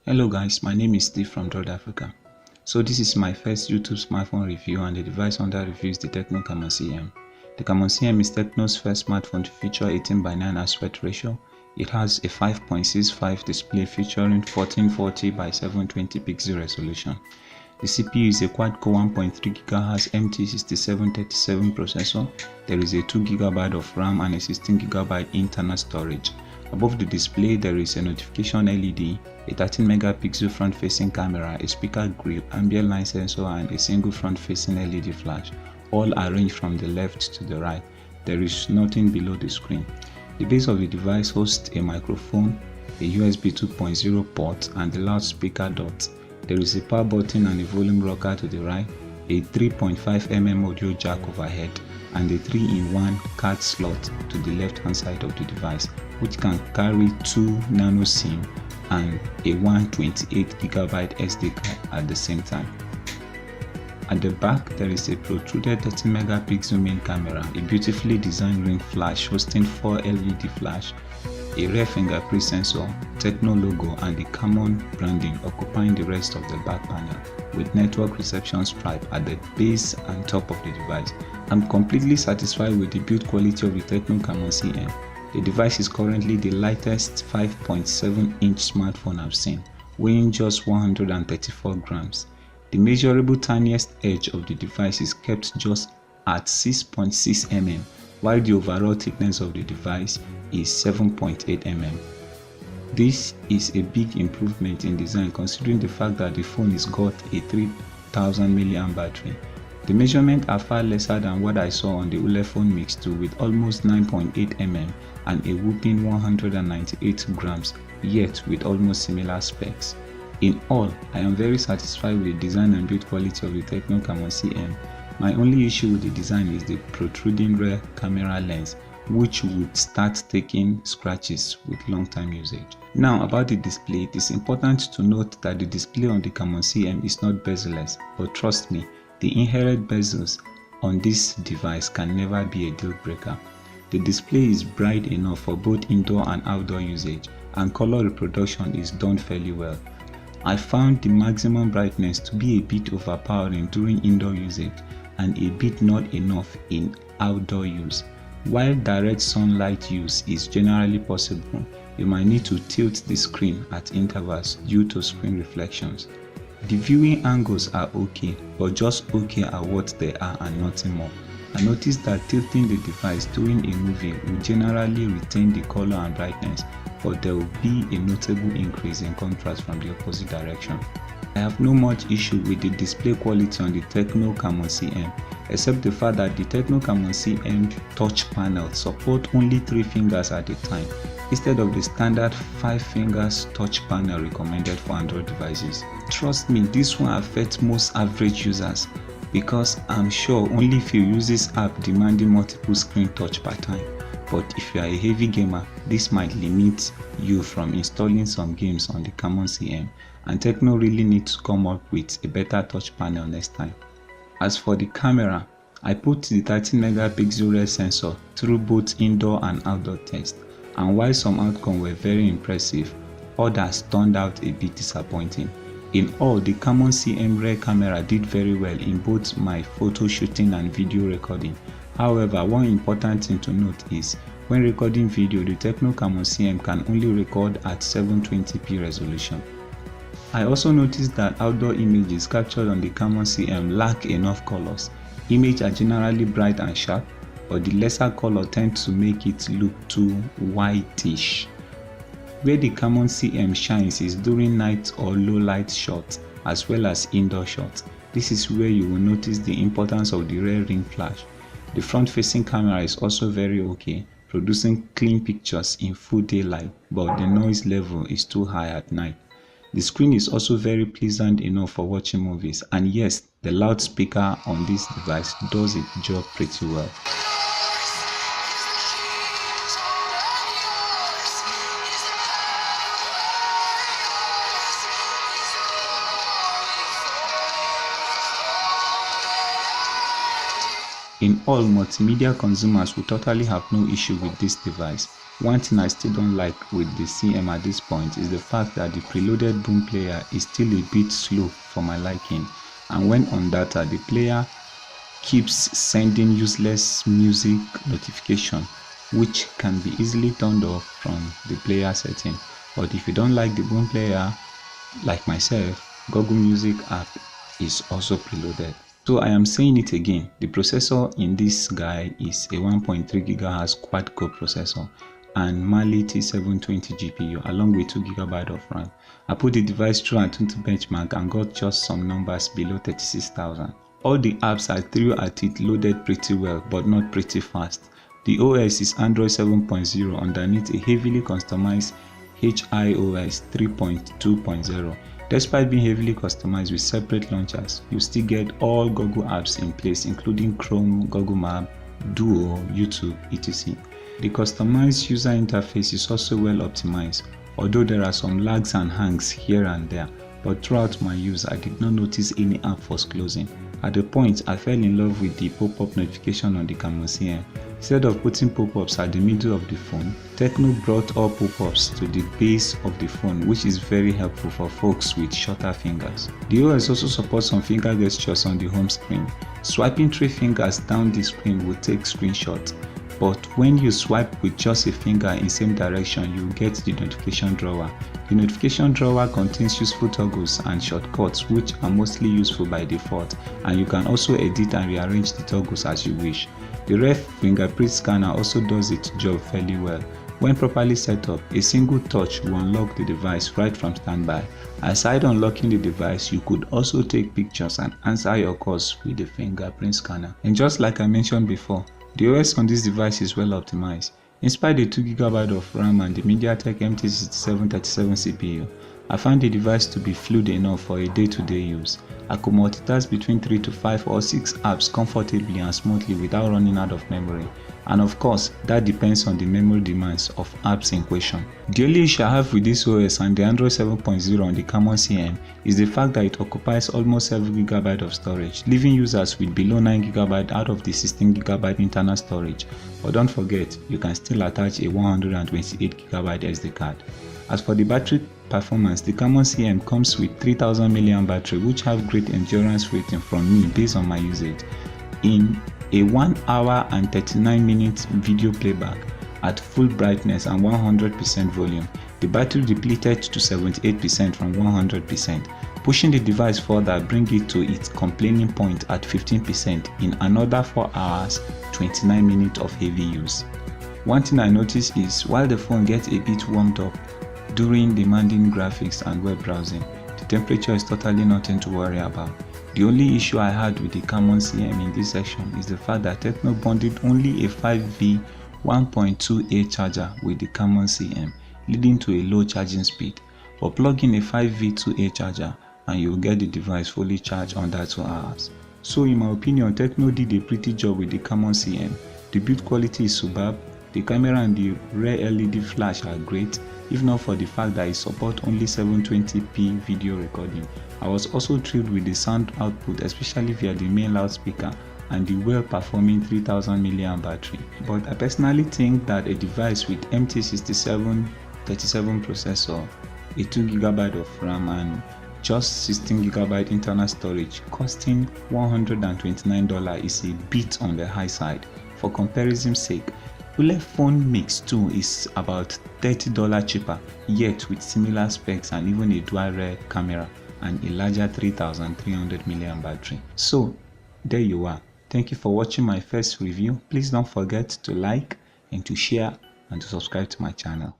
Hello guys, my name is Steve from South Africa. So this is my first YouTube smartphone review, and the device under review is the Tecno Camon CM. The Camon CM is Tecno's first smartphone to feature 18:9 aspect ratio. It has a 5.65 display featuring 1440 by 720 pixel resolution. The CPU is a quad-core 1.3 GHz MT6737 processor. There is a 2 GB of RAM and a 16 GB internal storage. Above the display, there is a notification LED, a 13 megapixel front-facing camera, a speaker grill, ambient light sensor, and a single front-facing LED flash, all arranged from the left to the right. There is nothing below the screen. The base of the device hosts a microphone, a USB 2.0 port, and the loudspeaker dot. There is a power button and a volume rocker to the right, a 3.5mm audio jack overhead, and a 3-in-1 card slot to the left-hand side of the device, which can carry 2 nano SIM and a 128GB SD card at the same time. At the back, there is a protruded 13 megapixel main camera, a beautifully designed ring flash hosting 4 LED flash, a rear fingerprint sensor, Tecno logo, and the Camon branding occupying the rest of the back panel, with network reception stripe at the base and top of the device. I'm completely satisfied with the build quality of the Tecno Camon CM. The device is currently the lightest 5.7-inch smartphone I've seen, weighing just 134 grams. The measurable tiniest edge of the device is kept just at 6.6 mm, while the overall thickness of the device is 7.8 mm. This is a big improvement in design considering the fact that the phone is got a 3000 mAh battery. The measurements are far lesser than what I saw on the Ulefone Mix 2 with almost 9.8 mm and a whopping 198 grams, yet with almost similar specs. In all, I am very satisfied with the design and build quality of the Tecno Camon CM. My only issue with the design is the protruding rear camera lens, which would start taking scratches with long-time usage. Now about the display, it is important to note that the display on the Camon CM is not bezel-less, but trust me, the inherent bezels on this device can never be a deal breaker. The display is bright enough for both indoor and outdoor usage, and color reproduction is done fairly well. I found the maximum brightness to be a bit overpowering during indoor usage and a bit not enough in outdoor use. While direct sunlight use is generally possible, you might need to tilt the screen at intervals due to screen reflections. The viewing angles are okay, but just okay at what they are and nothing more. I noticed that tilting the device during a movie will generally retain the color and brightness, but there will be a notable increase in contrast from the opposite direction. I have no much issue with the display quality on the Tecno Camon CM, except the fact that the Tecno Camon CM touch panel support only 3 fingers at a time, instead of the standard 5 fingers touch panel recommended for Android devices. Trust me, this one affects most average users, because I'm sure only few use this app demanding multiple screen touch per time. But if you are a heavy gamer, this might limit you from installing some games on the Camon CM, and Tecno really needs to come up with a better touch panel next time. As for the camera, I put the 13 megapixel rear sensor through both indoor and outdoor tests, and while some outcomes were very impressive, others turned out a bit disappointing. In all, the Camon CM rear camera did very well in both my photo shooting and video recording. However, one important thing to note is, when recording video, the Tecno Camon CM can only record at 720p resolution. I also noticed that outdoor images captured on the Camon CM lack enough colors. Images are generally bright and sharp, but the lesser color tends to make it look too whitish. Where the Camon CM shines is during night or low light shots, as well as indoor shots. This is where you will notice the importance of the rear ring flash. The front-facing camera is also very okay, producing clean pictures in full daylight, but the noise level is too high at night. The screen is also very pleasant enough for watching movies, and yes, the loudspeaker on this device does its job pretty well. In all, multimedia consumers will totally have no issue with this device. One thing I still don't like with the CM at this point is the fact that the preloaded boom player is still a bit slow for my liking, and when on data the player keeps sending useless music notification, which can be easily turned off from the player setting. But if you don't like the boom player, like myself, Google Music app is also preloaded. So I am saying it again, the processor in this guy is a 1.3 GHz quad-core processor and Mali T720 GPU along with 2 GB of RAM. I put the device through Antutu benchmark and got just some numbers below 36,000. All the apps I threw at it loaded pretty well, but not pretty fast. The OS is Android 7.0 underneath a heavily customized HiOS 3.2.0. Despite being heavily customized with separate launchers, you still get all Google apps in place, including Chrome, Google Maps, Duo, YouTube, etc. The customized user interface is also well optimized, although there are some lags and hangs here and there, but throughout my use I did not notice any app was closing. At the point, I fell in love with the pop-up notification on the Camon CM. Instead of putting pop-ups at the middle of the phone, Tecno brought all pop-ups to the base of the phone, which is very helpful for folks with shorter fingers. The OS also supports some finger gestures on the home screen. Swiping 3 fingers down the screen will take screenshots, but when you swipe with just a finger in same direction, you get the notification drawer. The notification drawer contains useful toggles and shortcuts which are mostly useful by default, and you can also edit and rearrange the toggles as you wish. The Ref fingerprint scanner also does its job fairly well. When properly set up, a single touch will unlock the device right from standby. Aside unlocking the device, you could also take pictures and answer your calls with the fingerprint scanner. And just like I mentioned before, the OS on this device is well optimized. Inspired the 2 GB of RAM and the MediaTek MT6737 CPU, I found the device to be fluid enough for a day-to-day use. I could multitask between 3 to 5 or 6 apps comfortably and smoothly without running out of memory. And of course, that depends on the memory demands of apps in question. The only issue I have with this OS and the Android 7.0 on the Camon CM is the fact that it occupies almost 7 GB of storage, leaving users with below 9 GB out of the 16 GB internal storage. But don't forget, you can still attach a 128 GB SD card. As for the battery performance, the Camon CM comes with 3000 mAh battery, which have great endurance rating from me based on my usage. In a 1 hour and 39 minutes video playback at full brightness and 100% volume, the battery depleted to 78% from 100%. Pushing the device further bring it to its complaining point at 15% in another 4 hours 29 minutes of heavy use. One thing I noticed is while the phone gets a bit warmed up during demanding graphics and web browsing, the temperature is totally nothing to worry about. The only issue I had with the Camon CM in this section is the fact that Tecno bundled only a 5V 1.2A charger with the Camon CM, leading to a low charging speed. But plug in a 5V 2A charger and you'll get the device fully charged under 2 hours. So in my opinion, Tecno did a pretty job with the Camon CM. The build quality is superb, the camera and the rear LED flash are great, if not for the fact that it supports only 720p video recording. I was also thrilled with the sound output, especially via the main loudspeaker and the well-performing 3000 mAh battery. But I personally think that a device with MT6737 processor, a 2 GB of RAM and just 16 GB internal storage costing $129 is a bit on the high side. For comparison's sake, Phone Mix 2 is about $30 cheaper, yet with similar specs and even a dual rear camera and a larger 3300 mAh battery. So there you are. Thank you for watching my first review. Please don't forget to like and to share and to subscribe to my channel.